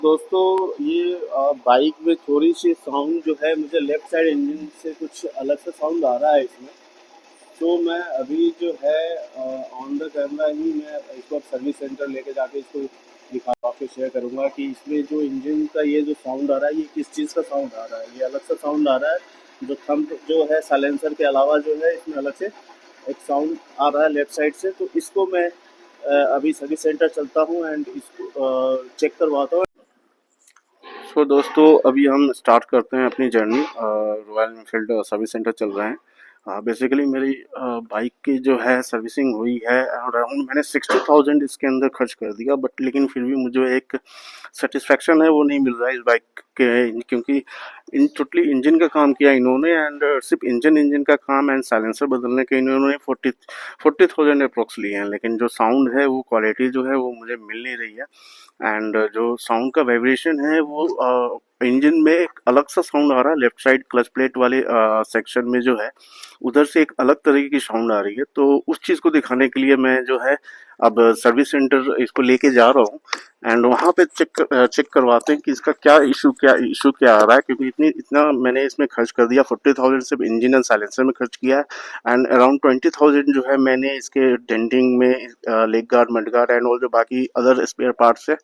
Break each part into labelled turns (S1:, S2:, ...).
S1: दोस्तों ये बाइक में थोड़ी सी साउंड जो है मुझे लेफ्ट साइड इंजन से कुछ अलग सा साउंड आ रहा है इसमें। तो मैं अभी जो है ऑन द कैमरा ही मैं इसको अब सर्विस सेंटर लेके जाके इसको दिखा के शेयर करूंगा कि इसमें जो इंजन का ये जो साउंड आ रहा है ये किस चीज़ का साउंड आ रहा है। ये अलग सा साउंड आ रहा है जो थंब जो है साइलेंसर के अलावा जो है इसमें अलग से एक साउंड आ रहा है लेफ्ट साइड से। तो इसको मैं अभी सर्विस सेंटर चलता हूँ एंड इसको चेक करवाता हूँ। सो दोस्तों अभी हम स्टार्ट करते हैं अपनी journey. Royal Enfield service centre चल रहे हैं। बेसिकली मेरी बाइक की जो है सर्विसिंग हुई है अराउंड मैंने 60,000 इसके अंदर खर्च कर दिया, बट लेकिन फिर भी मुझे एक सेटिस्फेक्शन है वो नहीं मिल रहा है इस बाइक के, क्योंकि इन टोटली इंजन का काम किया इन्होंने एंड सिर्फ इंजन का काम एंड साइलेंसर बदलने के इन्होंने 40,000 अप्रोक्स लिए हैं, लेकिन जो साउंड है वो क्वालिटी जो है वो मुझे मिल नहीं रही है। एंड जो साउंड का वाइब्रेशन है वो इंजन में एक अलग सा साउंड आ रहा है लेफ्ट साइड क्लच प्लेट वाले सेक्शन में जो है उधर से एक अलग तरीके की साउंड आ रही है। तो उस चीज़ को दिखाने के लिए मैं जो है अब सर्विस सेंटर इसको लेके जा रहा हूँ एंड वहाँ पे चेक करवाते हैं कि इसका क्या इशू क्या आ रहा है, क्योंकि इतना मैंने इसमें खर्च कर दिया। 40,000 सिर्फ इंजन एंड साइलेंसर में खर्च किया है एंड अराउंड 20,000 जो है मैंने इसके डेंटिंग में leg guard mud guard and और जो बाकी अदर स्पेयर पार्ट्स है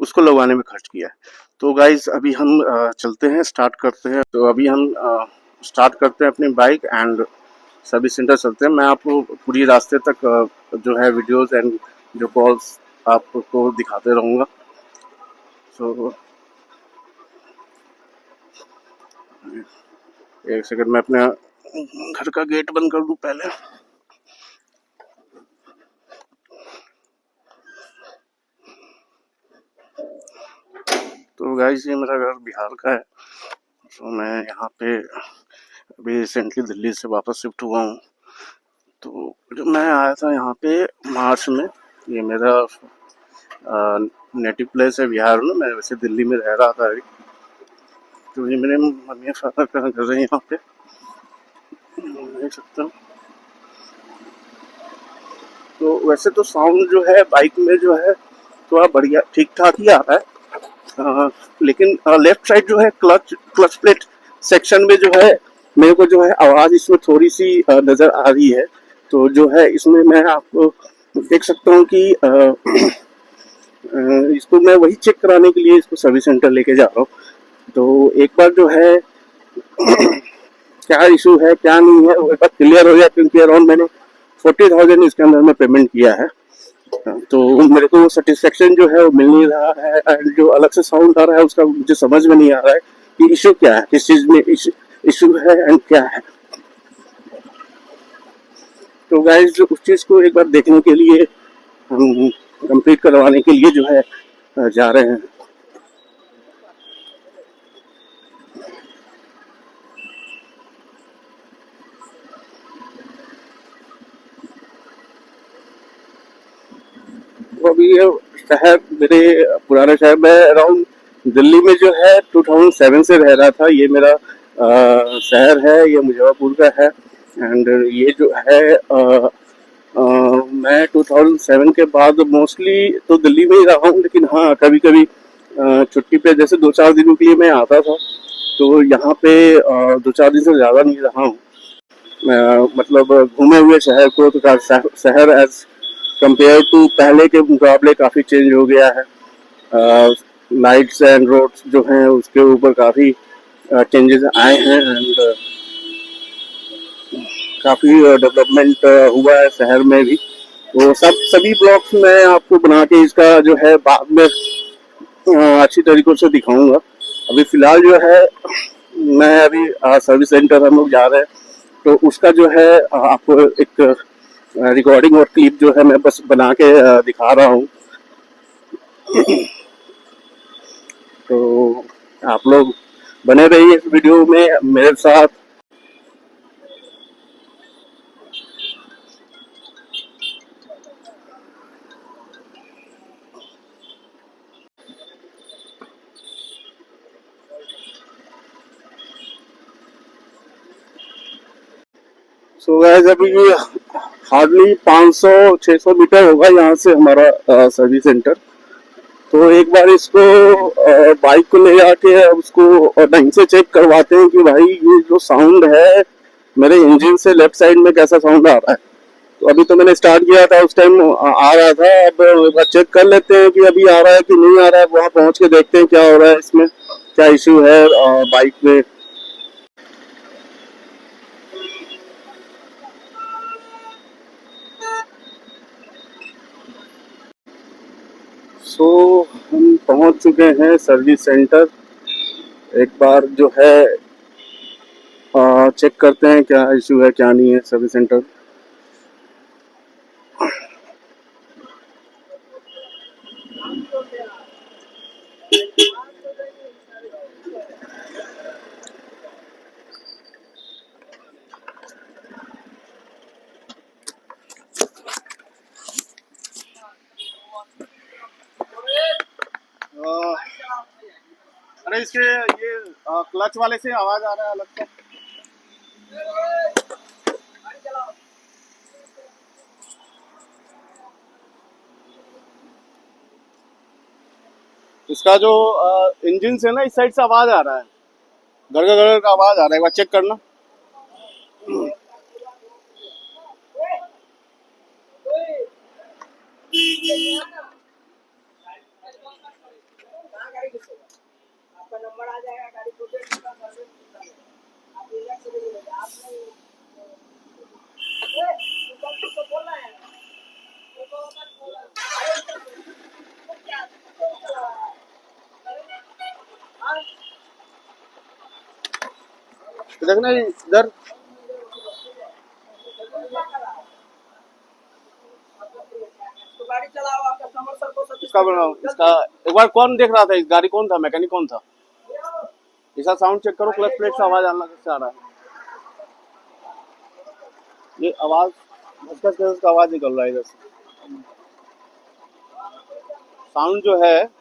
S1: उसको लगवाने में खर्च किया है। तो गाइज अभी हम चलते हैं, स्टार्ट करते हैं। तो अभी हम स्टार्ट करते हैं अपनी बाइक एंड सर्विस सेंटर चलते हैं। मैं आपको पूरी रास्ते तक जो है वीडियोस एंड जो कॉल्स आपको दिखाते रहूँगा। सो एक सेकंड मैं अपने घर का गेट बंद कर दूं पहले। तो गाइस ये मेरा घर बिहार का है। तो मैं यहाँ पे अभी रिसेंटली दिल्ली से वापस शिफ्ट हुआ हूँ। तो जब मैं आया था यहाँ पे मार्च में, ये मेरा नेटिव प्लेस है बिहार में। मैं वैसे दिल्ली में रह रहा था अभी। तो ये मेरे मम्मी पापा का घर है यहाँ पे, देख सकता हूँ। तो वैसे तो साउंड जो है बाइक में जो है थोड़ा बढ़िया ठीक ठाक ही आ रहा है। लेकिन लेफ्ट साइड जो है क्लच प्लेट सेक्शन में जो है मेरे को जो है आवाज़ इसमें थोड़ी सी नज़र आ रही है। तो जो है इसमें मैं आपको देख सकता हूँ कि इसको मैं वही चेक कराने के लिए इसको सर्विस सेंटर लेके जा रहा हूँ। तो एक बार जो है क्या इशू है क्या नहीं है वो एक बार क्लियर हो जाए, क्योंकि अराउंड मैंने 40,000 इसके अंदर में पेमेंट किया है। तो मेरे को सेटिस्फेक्शन जो है वो मिल नहीं रहा है एंड जो अलग से साउंड आ रहा है उसका मुझे समझ में नहीं आ रहा है कि इशू क्या है, किस चीज़ में इशू है एंड क्या है। तो गाइस उस चीज़ को एक बार देखने के लिए हम कंप्लीट करवाने के लिए जो है जा रहे हैं। तो अभी ये शहर मेरे पुराने शहर में अराउंड दिल्ली में जो है 2007 से रह रहा था। ये मेरा शहर है, ये मुजफ्फरपुर का है एंड ये जो है मैं 2007 के बाद मोस्टली तो दिल्ली में ही रहा हूँ, लेकिन हाँ कभी कभी छुट्टी पे जैसे 2-4 दिनों के लिए मैं आता था। तो यहाँ पे 2-4 दिन से ज़्यादा नहीं रहा हूँ। मतलब घूमे हुए शहर को तो शहर एज कंपेयर टू पहले के मुकाबले काफ़ी चेंज हो गया है। लाइट्स एंड रोड्स जो हैं उसके ऊपर काफ़ी चेंजेस आए हैं एंड काफ़ी डेवलपमेंट हुआ है शहर में भी। तो सभी ब्लॉक्स में आपको बना के इसका जो है बाद में अच्छी तरीकों से दिखाऊंगा। अभी फ़िलहाल जो है मैं अभी सर्विस सेंटर हम लोग जा रहे हैं, तो उसका जो है आपको एक रिकॉर्डिंग और क्लिप जो है मैं बस बना के दिखा रहा हूँ। तो आप लोग बने रहिए इस वीडियो में मेरे साथ। सो गाइस अभी हार्डली 500-600 मीटर होगा यहाँ से हमारा सर्विस सेंटर। तो एक बार इसको बाइक को ले जाके उसको ढंग से चेक करवाते हैं कि भाई ये जो साउंड है मेरे इंजन से लेफ्ट साइड में कैसा साउंड आ रहा है। तो अभी तो मैंने स्टार्ट किया था, उस टाइम आ रहा था। अब एक बार चेक कर लेते हैं कि अभी आ रहा है कि नहीं आ रहा है, वहां पहुंच के देखते हैं क्या हो रहा है इसमें, क्या इश्यू है बाइक में। सो हम पहुंच चुके हैं सर्विस सेंटर। एक बार जो है चेक करते हैं क्या इश्यू है क्या नहीं है सर्विस सेंटर। अरे इसके ये क्लच वाले से आवाज आ रहा है अलग से। इसका जो इंजन से ना इस साइड से आवाज आ रहा है, गड़गड़ गड़गड़ का आवाज आ रहा है, एक बार चेक करना। देखना इधर इसका बनाओ, इसका एक बार कौन देख रहा था, इस गाड़ी कौन था, मैकेनिक कौन था। इसका साउंड चेक करो, क्लच प्लेट से आवाज आना कैसे आ रहा है। ये आवाज घसघस घसघस का आवाज निकल रहा है इधर से। साउंड जो है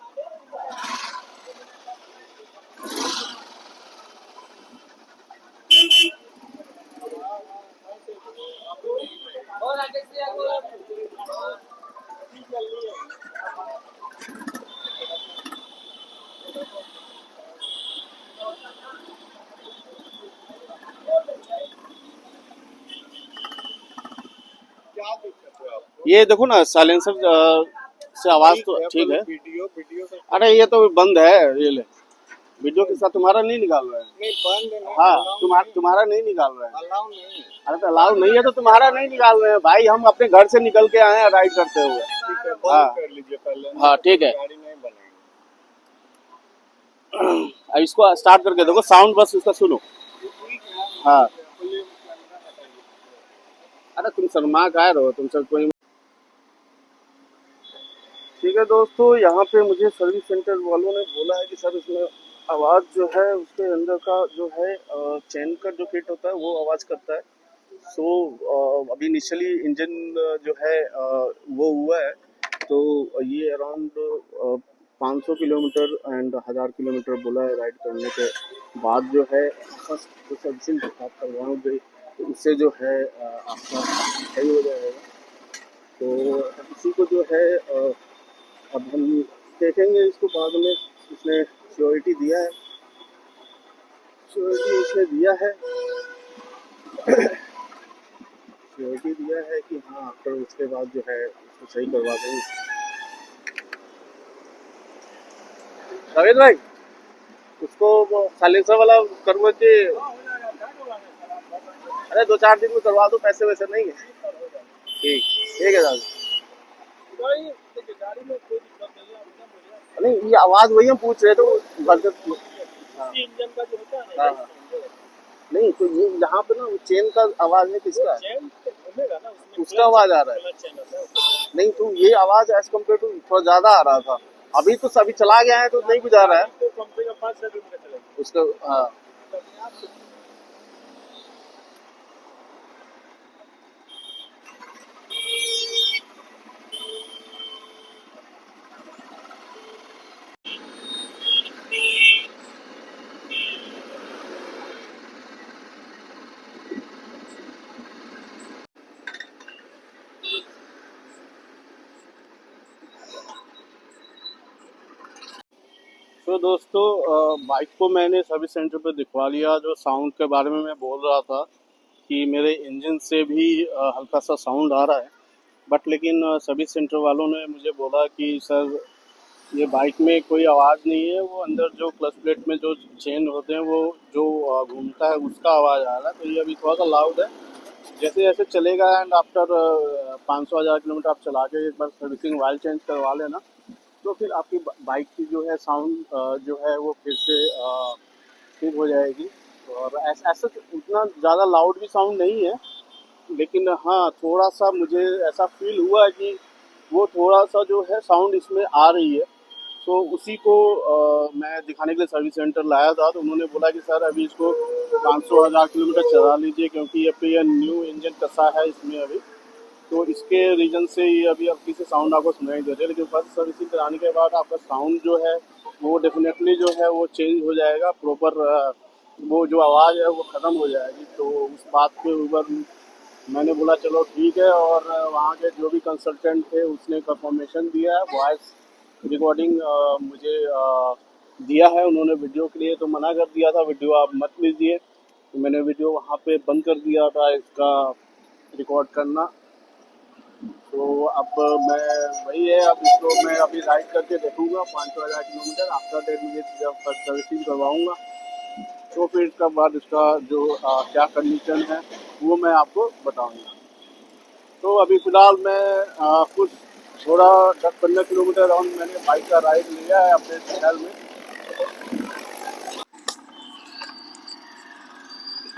S1: ये देखो ना साइलेंसर से आवाज तो ठीक है। अरे ये तो बंद है, ये ले वीडियो के साथ तुम्हारा नहीं निकाल रहा है। नहीं बंद नहीं, हाँ तुम्हारा नहीं निकाल रहा है। अलाउ नहीं है। अरे तो अलाउ नहीं है तो तुम्हारा नहीं निकाल रहे हैं भाई, हम अपने घर से निकल के आए हैं राइड करते हुए। हाँ कर लीजिए पहले। हाँ ठीक है, गाड़ी नहीं बनाएंगे। अब इसको स्टार्ट करके देखो, साउंड बस उसका सुनो। हाँ अरे तुम शर्मा का रहो, तुमसे कोई। ठीक है दोस्तों, यहाँ पे मुझे सर्विस सेंटर वालों ने बोला है कि सर इसमें आवाज़ जो है उसके अंदर का जो है चेन का जो किट होता है वो आवाज़ करता है। सो अभी इनिशियली इंजन जो है वो हुआ है। तो ये अराउंड 500 किलोमीटर एंड 1000 किलोमीटर बोला है राइड करने के बाद जो है फर्स्ट सर्विसिंग आप करवाओगे तो उससे जो है आपका सही हो जाएगा। तो इसी को जो है अब हम देखेंगे इसको बाद में। उसने श्योरिटी दिया है, श्योरिटी उसने दिया है, श्योरिटी दिया है कि हाँ आफ्टर उसके बाद जो है उसको सही करवा देंगे। जावेद भाई उसको वो साइलेंसर वाला करवा के, अरे 2-4 दिन में करवा दो, पैसे वैसे नहीं है। ठीक ठीक है दादा। नहीं ये आवाज वही हम पूछ रहे थे हाँ हाँ हाँ। नहीं तो ये यहाँ पे ना चेन का आवाज है, किसका उसका आवाज आ रहा है। नहीं तो ये आवाज एज कम्पेयर टू थोड़ा ज्यादा आ रहा था। अभी तो सभी चला गया है तो नहीं बुझा रहा है उसका। हाँ तो दोस्तों बाइक को मैंने सर्विस सेंटर पे दिखवा लिया। जो साउंड के बारे में मैं बोल रहा था कि मेरे इंजन से भी हल्का सा साउंड आ रहा है, बट लेकिन सर्विस सेंटर वालों ने मुझे बोला कि सर ये बाइक में कोई आवाज़ नहीं है, वो अंदर जो क्लच प्लेट में जो चेन होते हैं वो जो घूमता है उसका आवाज़ आ रहा है। तो ये अभी थोड़ा सा लाउड है। जैसे जैसे चलेगा एंड आफ्टर 500,000 किलोमीटर आप चला के एक बार सर्विसिंग ऑयल चेंज करवा लेना, तो फिर आपकी बाइक की जो है साउंड जो है वो फिर से ठीक हो जाएगी। और ऐसा तो उतना ज़्यादा लाउड भी साउंड नहीं है, लेकिन हाँ थोड़ा सा मुझे ऐसा फील हुआ है कि वो थोड़ा सा जो है साउंड इसमें आ रही है। तो उसी को मैं दिखाने के लिए सर्विस सेंटर लाया था। तो उन्होंने बोला कि सर अभी इसको 500,000 किलोमीटर चला लीजिए, क्योंकि ये पे न्यू इंजन कसा है इसमें अभी, तो इसके रीजन से ये अभी अब किसी साउंड आपको सुनाई दे रही है। लेकिन फर्स्ट सर्विसिंग कराने के बाद आपका साउंड जो है वो डेफिनेटली जो है वो चेंज हो जाएगा प्रॉपर। वो जो आवाज़ है वो ख़त्म हो जाएगी। तो उस बात के ऊपर मैंने बोला चलो ठीक है। और वहाँ के जो भी कंसल्टेंट थे उसने कंफर्मेशन दिया है, वॉइस रिकॉर्डिंग मुझे दिया है। उन्होंने वीडियो के लिए तो मना कर दिया था, वीडियो आप मत लीजिए, तो मैंने वीडियो वहाँ पे बंद कर दिया था इसका रिकॉर्ड करना। तो अब मैं वही है, अब इसको मैं अभी राइड करके देखूंगा 500,000 किलोमीटर। आफ्टर दैट मुझे जब फर्स्ट सर्विसिंग करवाऊंगा तो फिर इसका बाद इसका जो क्या कंडीशन है वो मैं आपको बताऊंगा। तो अभी फ़िलहाल मैं कुछ थोड़ा 10-15 किलोमीटर राउंड मैंने बाइक का राइड लिया है अपने शहर में।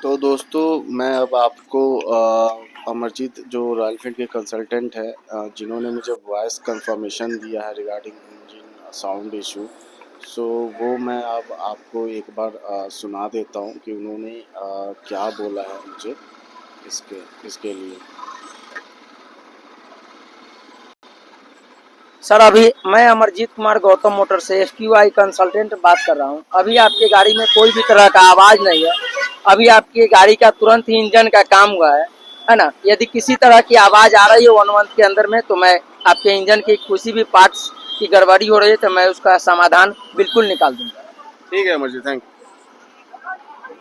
S1: तो दोस्तों मैं अब आपको अमरजीत जो रॉयल एनफील्ड के कंसल्टेंट है, जिन्होंने मुझे वॉइस कंफर्मेशन दिया है रिगार्डिंग इंजन साउंड इशू, सो वो मैं अब आपको एक बार सुना देता हूँ कि उन्होंने क्या बोला है मुझे इसके इसके लिए।
S2: सर अभी मैं अमरजीत कुमार गौतम मोटर से SQI कंसल्टेंट बात कर रहा हूं। अभी आपकी गाड़ी में कोई भी तरह का आवाज़ नहीं है। अभी आपकी गाड़ी का तुरंत ही इंजन का काम हुआ है ना। यदि किसी तरह की आवाज़ आ रही है 1 मंथ के अंदर में, तो मैं आपके इंजन के किसी भी पार्ट्स की गड़बड़ी हो रही है तो मैं उसका समाधान बिल्कुल निकाल दूंगा।
S1: ठीक है अमरजीत, थैंक यू।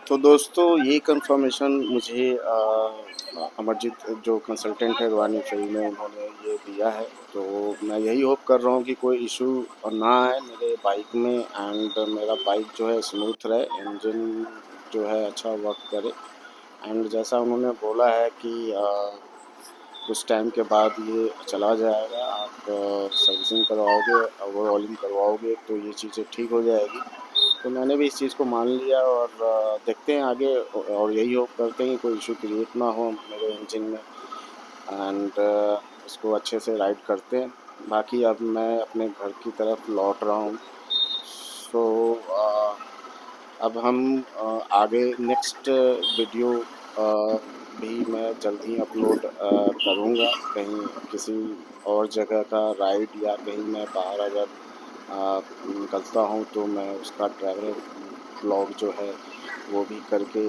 S1: तो दोस्तों ये कंफर्मेशन मुझे अमरजीत जो कंसल्टेंट है रॉयल फील्ड में, उन्होंने ये दिया है। तो मैं यही होप कर रहा हूँ कि कोई इशू ना आए मेरे बाइक में एंड मेरा बाइक जो है स्मूथ रहे, इंजन जो है अच्छा वर्क करे। एंड जैसा उन्होंने बोला है कि कुछ टाइम के बाद ये चला जाएगा, आप सर्विसिंग करवाओगे, ओवरऑलिंग करवाओगे तो ये चीज़ें ठीक हो जाएगी। तो मैंने भी इस चीज़ को मान लिया और देखते हैं आगे, और यही होप करते हैं कि कोई इशू क्रिएट ना हो मेरे इंजन में एंड इसको अच्छे से राइड करते हैं। बाकी अब मैं अपने घर की तरफ लौट रहा हूँ। सो अब हम आगे नेक्स्ट वीडियो भी मैं जल्द ही अपलोड करूँगा। कहीं किसी और जगह का राइड या कहीं मैं बाहर अगर निकलता हूँ तो मैं उसका ट्रैवल ब्लॉग जो है वो भी करके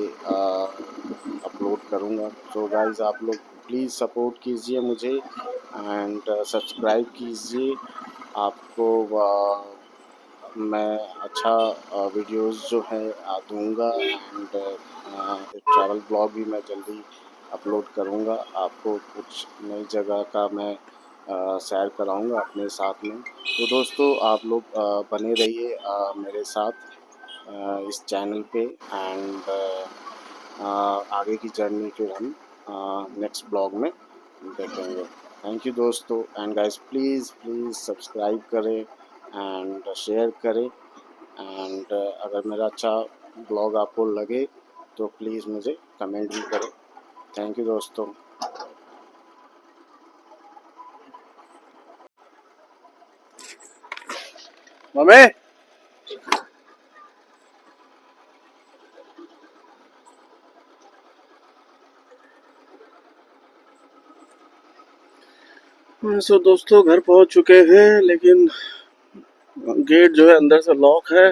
S1: अपलोड करूँगा। तो गाइज़ आप लोग प्लीज़ सपोर्ट कीजिए मुझे एंड सब्सक्राइब कीजिए। आपको मैं अच्छा वीडियोस जो है दूंगा एंड ट्रैवल ब्लॉग भी मैं जल्दी अपलोड करूंगा। आपको कुछ नई जगह का मैं सैर कराऊंगा अपने साथ में। तो दोस्तों आप लोग बने रहिए मेरे साथ इस चैनल पे एंड आगे की जर्नी फिर हम नेक्स्ट ब्लॉग में देखेंगे। थैंक यू दोस्तों and guys please please subscribe करें एंड शेयर करें एंड अगर मेरा अच्छा ब्लॉग आपको लगे तो प्लीज़ मुझे कमेंट भी करें। थैंक यू दोस्तों। मम्मी सो दोस्तों घर पहुंच चुके हैं, लेकिन गेट जो है अंदर से लॉक है।